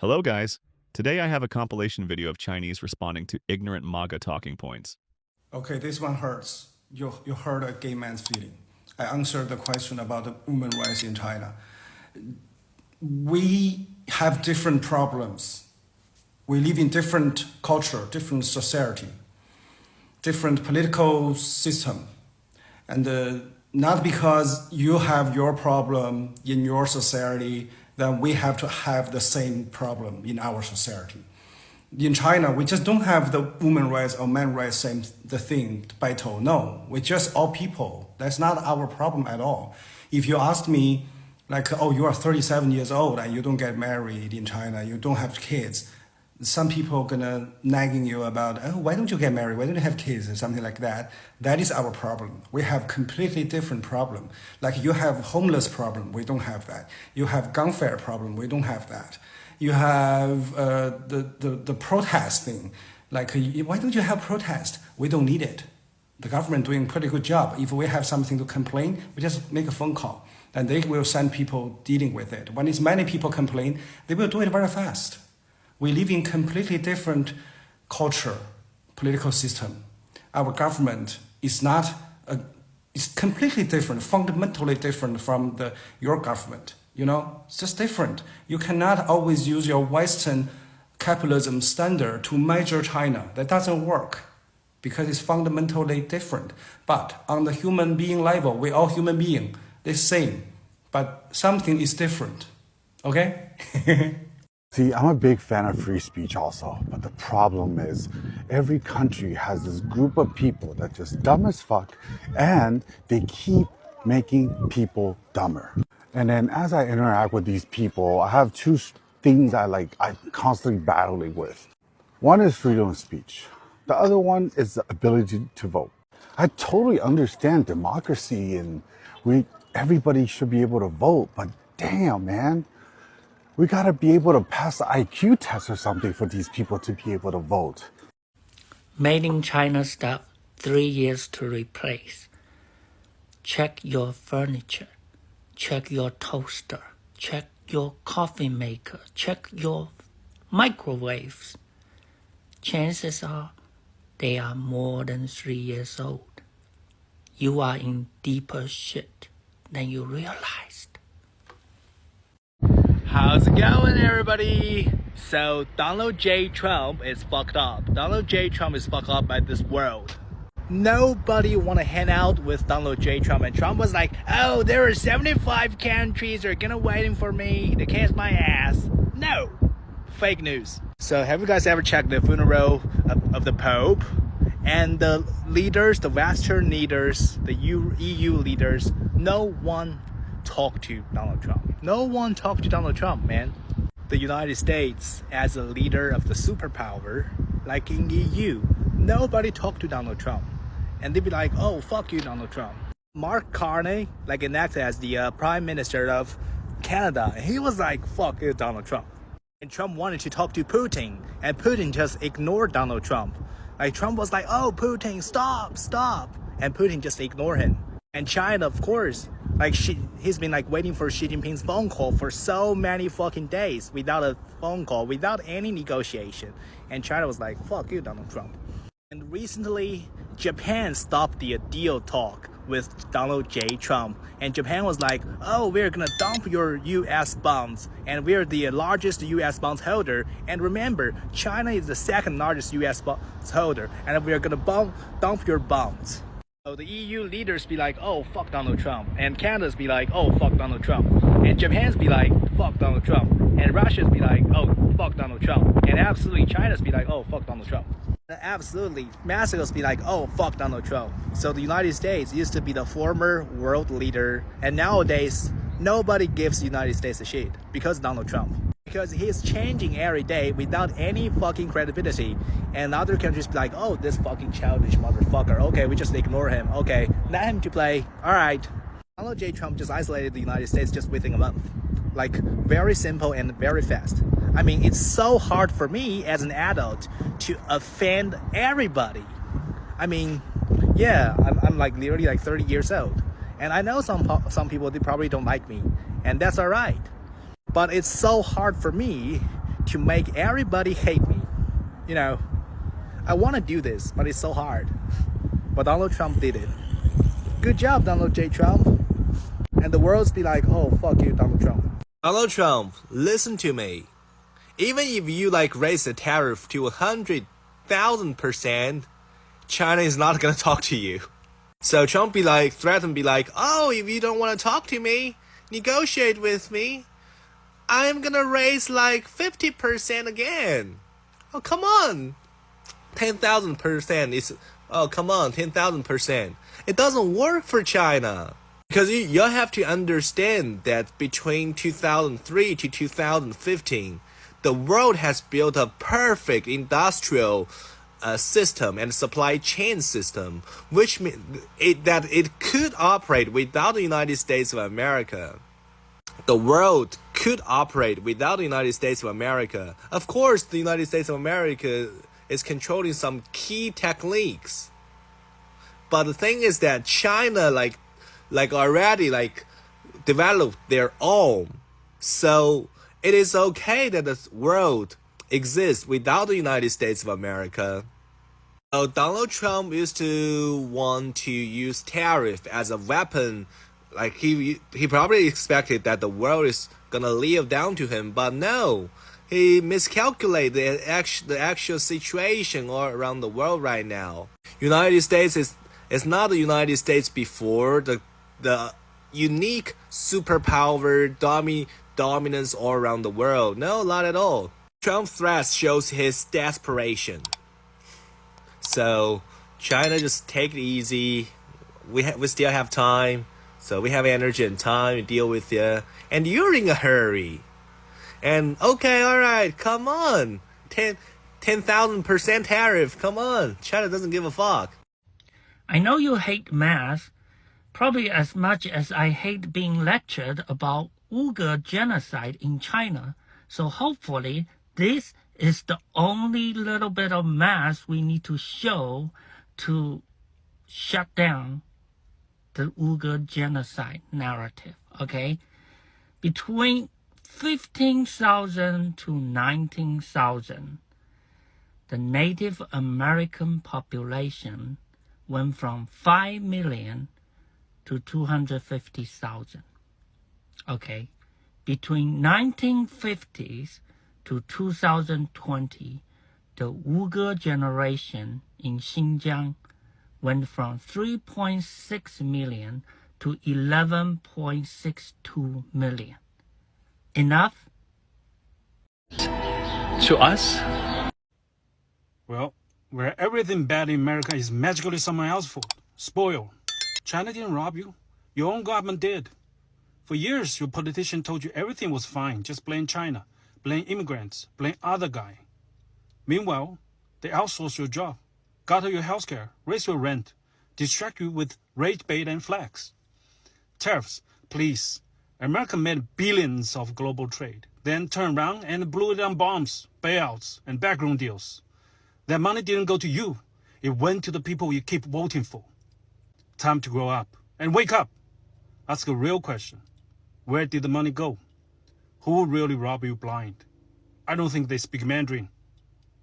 Hello guys! Today I have a compilation video of Chinese responding to ignorant Maga talking points. Okay, this one hurts. You hurt a gay man's feeling. I answered the question about the women rights in China. We have different problems. We live in different culture, different society, different political system. And not because you have your problem in your society, then we have to have the same problem in our society. In China, we just don't have the women rights or men rights same the thing battle. No, we're just all people. That's not our problem at all. If you ask me, like, oh, you are 37 years old and you don't get married in China, you don't have kids, some people gonna nagging you about, oh, why don't you get married? Why don't you have kids or something like that? That is our problem. We have completely different problem. Like you have homeless problem, we don't have that. You have gun fair problem, we don't have that. You have the protest thing. Like, why don't you have protest? We don't need it. The government doing a pretty good job. If we have something to complain, we just make a phone call. And they will send people dealing with it. When it's many people complain, they will do it very fast. We live in completely different culture, political system. Our government is not, it's completely different, fundamentally different from your government. You know, it's just different. You cannot always use your Western capitalism standard to measure China. That doesn't work because it's fundamentally different. But on the human being level, we all human being, the same, but something is different. Okay? See, I'm a big fan of free speech also, but the problem is every country has this group of people that just dumb as fuck and they keep making people dumber. And then as I interact with these people, I have two things I'm constantly battling with. One is freedom of speech. The other one is the ability to vote. I totally understand democracy and everybody should be able to vote, but damn, man. We gotta be able to pass the IQ test or something for these people to be able to vote. Made in China stuff, 3 years to replace. Check your furniture. Check your toaster. Check your coffee maker. Check your microwaves. Chances are they are more than 3 years old. You are in deeper shit than you realized. How's it going, everybody? So Donald J. Trump is fucked up. Donald J. Trump is fucked up by this world. Nobody want to hang out with Donald J. Trump, and Trump was like, oh, there are 75 countries that are gonna waiting for me to kiss my ass. No, fake news. So have you guys ever checked the funeral of the Pope? And the leaders, the Western leaders, the EU leaders, no one talked to Donald Trump. No one talked to Donald Trump, man. The United States, as a leader of the superpower, like in EU, nobody talked to Donald Trump. And they'd be like, oh, fuck you, Donald Trump. Mark Carney, elected as the Prime Minister of Canada, he was like, fuck you, Donald Trump. And Trump wanted to talk to Putin, and Putin just ignored Donald Trump. Like, Trump was like, oh, Putin, stop. And Putin just ignored him. And China, of course, he's been waiting for Xi Jinping's phone call for so many fucking days without a phone call, without any negotiation. And China was like, fuck you, Donald Trump. And recently, Japan stopped the deal talk with Donald J. Trump. And Japan was like, oh, we're gonna dump your US bonds. And we're the largest US bonds holder. And remember, China is the second largest US bonds holder. And we're gonna dump your bonds. So the EU leaders be like, oh, fuck Donald Trump. And Canada's be like, oh, fuck Donald Trump. And Japan's be like, fuck Donald Trump. And Russia's be like, oh, fuck Donald Trump. And absolutely China's be like, oh, fuck Donald Trump. And absolutely Mexico's be like, oh, fuck Donald Trump. So the United States used to be the former world leader. And nowadays, nobody gives the United States a shit because of Donald Trump. Because he's changing every day without any fucking credibility. And other countries be like, oh, this fucking childish motherfucker. Okay, we just ignore him. Okay, let him to play. All right. Donald J. Trump just isolated the United States just within a month. Very simple and very fast. I mean, it's so hard for me as an adult to offend everybody. I mean, yeah, I'm literally 30 years old. And I know some people, they probably don't like me. And that's all right. But it's so hard for me to make everybody hate me. You know, I want to do this, but it's so hard. But Donald Trump did it. Good job, Donald J. Trump. And the world's be like, oh, fuck you, Donald Trump. Donald Trump, listen to me. Even if you raise the tariff to 100,000%, China is not gonna talk to you. So Trump threaten oh, if you don't want to talk to me, negotiate with me, I'm gonna raise 50% again. Oh, come on. 10,000% is, oh, come on, 10,000%. It doesn't work for China. Because you have to understand that between 2003 to 2015, the world has built a perfect industrial system and supply chain system, which means that it could operate without the United States of America. The world could operate without the United States of America. Of course, the United States of America is controlling some key techniques. But the thing is that China already developed their own. So it is okay that the world exists without the United States of America. So Donald Trump used to want to use tariff as a weapon. He probably expected that the world is gonna live down to him, but no. He miscalculated the actual situation all around the world right now. United States is not the United States before the unique superpower dominance all around the world. No, not at all. Trump's threat shows his desperation. So China, just take it easy. We still have time, so we have energy and time to deal with you. And you're in a hurry. And okay, all right, come on, 10,000% tariff. Come on, China doesn't give a fuck. I know you hate math, probably as much as I hate being lectured about Uyghur genocide in China. So hopefully this is the only little bit of math we need to show to shut down the Uyghur genocide narrative, okay? Between 15,000 to 19,000, the Native American population went from 5 million to 250,000. Okay, between 1950s to 2020, the Uyghur generation in Xinjiang went from 3.6 million to 11.62 million. Enough? To us? Well, where everything bad in America is magically someone else's fault. Spoiled. China didn't rob you. Your own government did. For years, your politician told you everything was fine. Just blame China, blame immigrants, blame other guy. Meanwhile, they outsource your job, cut your health care, raise your rent, distract you with rage bait and flags. Tariffs, please. America made billions of global trade, then turned around and blew it on bombs, bailouts, and backroom deals. That money didn't go to you. It went to the people you keep voting for. Time to grow up and wake up. Ask a real question. Where did the money go? Who really robbed you blind? I don't think they speak Mandarin.